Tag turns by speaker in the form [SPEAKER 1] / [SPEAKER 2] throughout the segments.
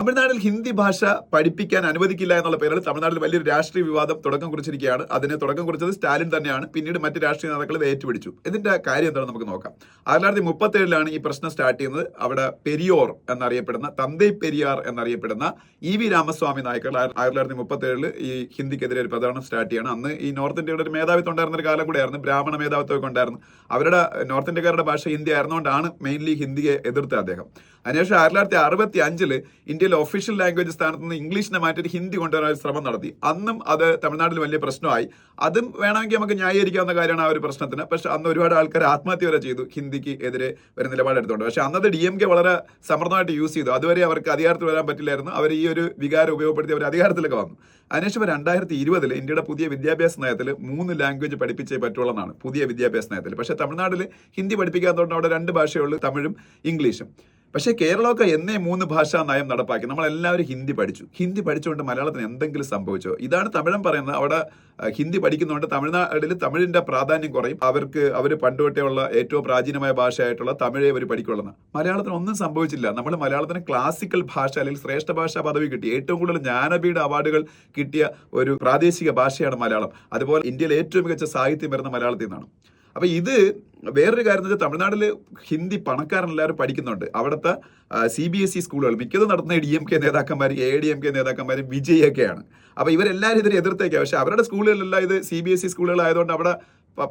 [SPEAKER 1] തമിഴ്നാട്ടിൽ ഹിന്ദി ഭാഷ പഠിപ്പിക്കാൻ അനുവദിക്കില്ല എന്നുള്ള പേരിൽ തമിഴ്നാട്ടിൽ വലിയൊരു രാഷ്ട്രീയ വിവാദം തുടക്കം കുറിച്ചിരിക്കുകയാണ്. അതിന് തുടക്കം കുറിച്ചത് സ്റ്റാലിൻ തന്നെയാണ്. പിന്നീട് മറ്റ് രാഷ്ട്രീയ നേതാക്കൾ ഇത് ഏറ്റുപിടിച്ചു. ഇതിന്റെ കാര്യം എന്താണെന്ന് നമുക്ക് നോക്കാം. 1937 ഈ പ്രശ്നം സ്റ്റാർട്ട് ചെയ്യുന്നത്. അവിടെ പെരിയോർ എന്നറിയപ്പെടുന്ന, തന്തൈ പെരിയാർ എന്നറിയപ്പെടുന്ന EV രാമസ്വാമി നായ്ക്കൾ 1937 ഈ ഹിന്ദിക്കെതിരെ ഒരു പ്രചാരണം സ്റ്റാർട്ട് ചെയ്യണം. അന്ന് ഈ നോർത്ത് ഇന്ത്യയുടെ ഒരു മേധാവിത്വം ഉണ്ടായിരുന്ന ഒരു കാലം കൂടെയായിരുന്നു. ബ്രാഹ്മണ മേധാവിത്വമൊക്കെ ഉണ്ടായിരുന്നു. അവരുടെ നോർത്ത് ഇന്ത്യക്കാരുടെ ഭാഷ ഹിന്ദി ആയിരുന്നുകൊണ്ടാണ് മെയിൻലി ഹിന്ദിയെ എതിർത്തത് അദ്ദേഹം. അതിനുശേഷം 1965 ഇന്ത്യയിലെ ഒഫീഷ്യൽ ലാംഗ്വേജ് സ്ഥാനത്ത് നിന്ന് ഇംഗ്ലീഷിനെ മാറ്റിയിട്ട് ഹിന്ദി കൊണ്ടുവരാൻ ശ്രമം നടത്തി. അന്നും അത് തമിഴ്നാട്ടിൽ വലിയ പ്രശ്നമായി. അതും വേണമെങ്കിൽ നമുക്ക് ന്യായീകരിക്കാവുന്ന കാര്യമാണ് ആ ഒരു പ്രശ്നത്തിന്. പക്ഷെ അന്ന് ഒരുപാട് ആൾക്കാർ ആത്മഹത്യ വരെ ചെയ്തു ഹിന്ദിക്ക് എതിരെ ഒരു നിലപാടെടുത്തുകൊണ്ട്. പക്ഷെ അന്നത്തെ DMK വളരെ സമർത്ഥമായിട്ട് യൂസ് ചെയ്തു. അതുവരെ അവർക്ക് അധികാരത്തിൽ വരാൻ പറ്റില്ലായിരുന്നു. അവർ ഈ ഒരു വികാരം ഉപയോഗപ്പെടുത്തി അവർ അധികാരത്തിലൊക്കെ വന്നു. അതിനുശേഷം 2020 ഇന്ത്യയുടെ പുതിയ വിദ്യാഭ്യാസ നയത്തിൽ 3 ലാംഗ്വേജ് പഠിപ്പിച്ചേ പറ്റുള്ളതാണ് പുതിയ വിദ്യാഭ്യാസ നയത്തിൽ. പക്ഷെ തമിഴ്നാട്ടിൽ ഹിന്ദി പഠിപ്പിക്കാത്തതുകൊണ്ട് അവിടെ 2 ഭാഷയുള്ളൂ, തമിഴും ഇംഗ്ലീഷും. പക്ഷേ കേരളമൊക്കെ എന്നേ 3 ഭാഷാ നയം നടപ്പാക്കി. നമ്മളെല്ലാവരും ഹിന്ദി പഠിച്ചു. ഹിന്ദി പഠിച്ചുകൊണ്ട് മലയാളത്തിന് എന്തെങ്കിലും സംഭവിച്ചോ? ഇതാണ് തമിഴൻ പറയുന്നത്. അവിടെ ഹിന്ദി പഠിക്കുന്നതുകൊണ്ട് തമിഴ്നാട്ടിൽ തമിഴിന്റെ പ്രാധാന്യം കുറയും. അവർ പണ്ടുതൊട്ടേ ഉള്ള ഏറ്റവും പ്രാചീനമായ ഭാഷയായിട്ടുള്ള തമിഴേ അവർ പഠിക്കുള്ളൂ. മലയാളത്തിന് ഒന്നും സംഭവിച്ചില്ല. നമ്മൾ മലയാളത്തിന് ക്ലാസിക്കൽ ഭാഷ അല്ലെങ്കിൽ ശ്രേഷ്ഠ ഭാഷാ പദവി കിട്ടി. ഏറ്റവും കൂടുതൽ ജ്ഞാനപീഠ അവാർഡുകൾ കിട്ടിയ ഒരു പ്രാദേശിക ഭാഷയാണ് മലയാളം. അതുപോലെ ഇന്ത്യയിലെ ഏറ്റവും മികച്ച സാഹിത്യം വരുന്ന മലയാളത്തിൽ നിന്നാണ്. അപ്പൊ ഇത് വേറൊരു കാര്യം എന്ന് വെച്ചാൽ തമിഴ്നാട്ടിൽ ഹിന്ദി പണക്കാരെല്ലാവരും പഠിക്കുന്നുണ്ട്. അവിടുത്തെ CBSE സ്കൂളുകൾ മിക്കതും നടത്തുന്ന DMK നേതാക്കന്മാരും ADMK നേതാക്കന്മാരും വിജയൊക്കെയാണ്. അപ്പൊ ഇവരെല്ലാവരും ഇതിനെ എതിർത്തേക്കാം. പക്ഷെ അവരുടെ സ്കൂളുകളിലെല്ലാം ഇത് CBSE സ്കൂളുകളായതുകൊണ്ട് അവിടെ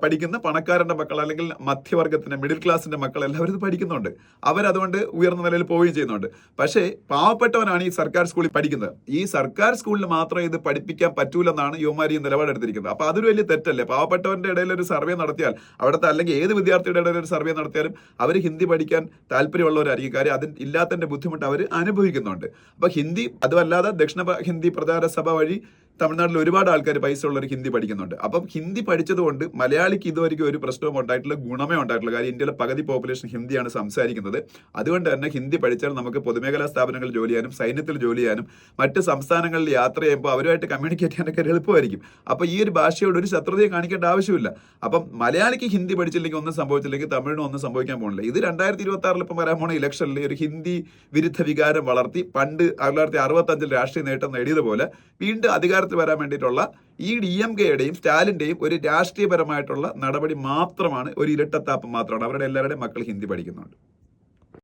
[SPEAKER 1] പഠിക്കുന്ന പണക്കാരന്റെ മക്കൾ അല്ലെങ്കിൽ മധ്യവർഗത്തിന്റെ മിഡിൽ ക്ലാസിന്റെ മക്കൾ എല്ലാവരും ഇത് പഠിക്കുന്നുണ്ട്. അവരതുകൊണ്ട് ഉയർന്ന നിലയിൽ പോവുകയും ചെയ്യുന്നുണ്ട്. പക്ഷേ പാവപ്പെട്ടവനാണ് ഈ സർക്കാർ സ്കൂളിൽ പഠിക്കുന്നത്. ഈ സർക്കാർ സ്കൂളിൽ മാത്രം ഇത് പഠിപ്പിക്കാൻ പറ്റൂലെന്നാണ് യുവമാരി നിലപാടെടുത്തിരിക്കുന്നത്. അപ്പൊ അതൊരു വലിയ തെറ്റല്ലേ? പാവപ്പെട്ടവന്റെ ഇടയിൽ ഒരു സർവേ നടത്തിയാൽ, അവിടുത്തെ അല്ലെങ്കിൽ ഏത് വിദ്യാർത്ഥിയുടെ ഇടയിൽ ഒരു സർവേ നടത്തിയാലും അവർ ഹിന്ദി പഠിക്കാൻ താല്പര്യമുള്ളവരായിരിക്കും. കാര്യം അതിൽ ഇല്ലാത്തതിന്റെ ബുദ്ധിമുട്ട് അവർ അനുഭവിക്കുന്നുണ്ട്. അപ്പൊ ഹിന്ദി, അതുമല്ലാതെ ദക്ഷിണ ഹിന്ദി പ്രചാര സഭ വഴി തമിഴ്നാട്ടിൽ ഒരുപാട് ആൾക്കാർ പൈസ ഉള്ളവർ ഹിന്ദി പഠിക്കുന്നുണ്ട്. അപ്പം ഹിന്ദി പഠിച്ചതുകൊണ്ട് മലയാളിക്ക് ഇതുവരെയ്ക്കും ഒരു പ്രശ്നവും ഉണ്ടായിട്ടില്ല, ഗുണമേ ഉണ്ടായിട്ടുള്ള. കാര്യം ഇന്ത്യയിലെ പകുതി പോപ്പുലേഷൻ ഹിന്ദിയാണ് സംസാരിക്കുന്നത്. അതുകൊണ്ട് തന്നെ ഹിന്ദി പഠിച്ചാൽ നമുക്ക് പൊതുമേഖലാ സ്ഥാപനങ്ങളിൽ ജോലി ചെയ്യാനും സൈന്യത്തിൽ ജോലി ചെയ്യാനും മറ്റ് സംസ്ഥാനങ്ങളിൽ യാത്ര ചെയ്യുമ്പോൾ അവരുമായിട്ട് കമ്മ്യൂണിക്കേറ്റ് ചെയ്യാനൊക്കെ എളുപ്പമായിരിക്കും. അപ്പോൾ ഈ ഒരു ഭാഷയോട് ഒരു ശത്രുതയെ കാണിക്കേണ്ട ആവശ്യമില്ല. അപ്പം മലയാളിക്ക് ഹിന്ദി പഠിച്ചില്ലെങ്കിൽ ഒന്നും സംഭവിച്ചില്ലെങ്കിൽ തമിഴിനും ഒന്നും സംഭവിക്കാൻ പോകുന്നില്ല. ഇത് 2026 ഇപ്പം വരാൻ പോണ ഇലക്ഷനിൽ ഒരു ഹിന്ദി വിരുദ്ധ വികാരം വളർത്തി പണ്ട് 1965 രാഷ്ട്രീയ നേട്ടം നേടിയതുപോലെ വീണ്ടും അധികാരത്തിൽ വരാൻ വേണ്ടിയിട്ടുള്ള ഈ DMKയുടെയും സ്റ്റാലിന്റെയും ഒരു രാഷ്ട്രീയപരമായിട്ടുള്ള നടപടി മാത്രമാണ്, ഒരു ഇരട്ടത്താപ്പ് മാത്രമാണ്. അവരുടെ എല്ലാവരുടെയും മക്കൾ ഹിന്ദി പഠിക്കുന്നുണ്ട്.